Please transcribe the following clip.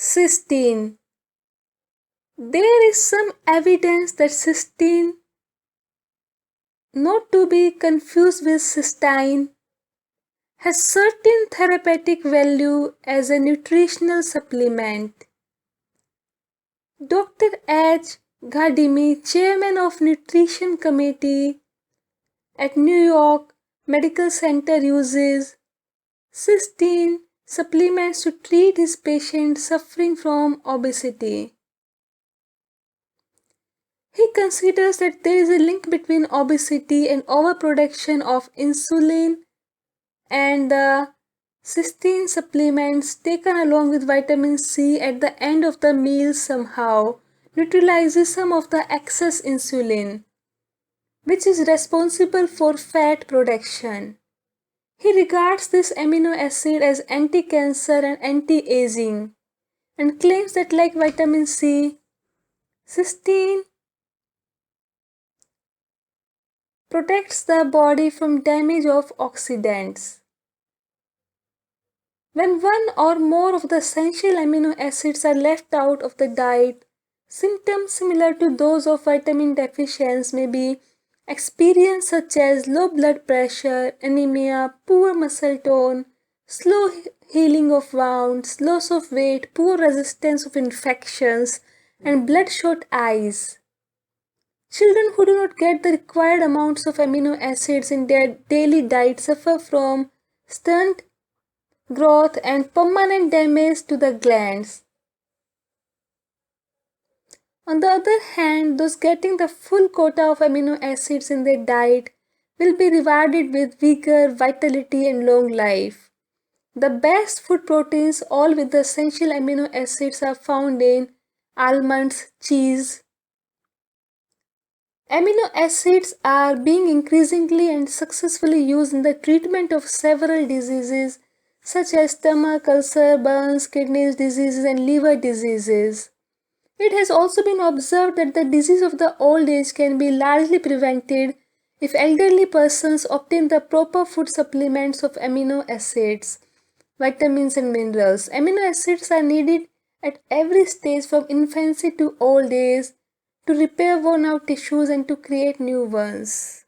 Cysteine. There is some evidence that cysteine, not to be confused with cysteine, has certain therapeutic value as a nutritional supplement. Dr. H. Ghadimi, chairman of Nutrition Committee at New York Medical Center, uses cysteine supplements to treat his patients suffering from obesity. He considers that there is a link between obesity and overproduction of insulin, and the cysteine supplements taken along with vitamin C at the end of the meal somehow neutralizes some of the excess insulin, which is responsible for fat production. He regards this amino acid as anti-cancer and anti-aging and claims that, like vitamin C, cysteine protects the body from damage of oxidants. When one or more of the essential amino acids are left out of the diet, symptoms similar to those of vitamin deficiency may be experienced, such as low blood pressure, anemia, poor muscle tone, slow healing of wounds, loss of weight, poor resistance of infections, and bloodshot eyes. Children who do not get the required amounts of amino acids in their daily diet suffer from stunt growth and permanent damage to the glands. On the other hand, those getting the full quota of amino acids in their diet will be rewarded with vigor, vitality, and long life. The best food proteins, all with the essential amino acids, are found in almonds, cheese. Amino acids are being increasingly and successfully used in the treatment of several diseases such as stomach ulcer, burns, kidney diseases, and liver diseases. It has also been observed that the disease of the old age can be largely prevented if elderly persons obtain the proper food supplements of amino acids, vitamins, and minerals. Amino acids are needed at every stage from infancy to old age to repair worn out tissues and to create new ones.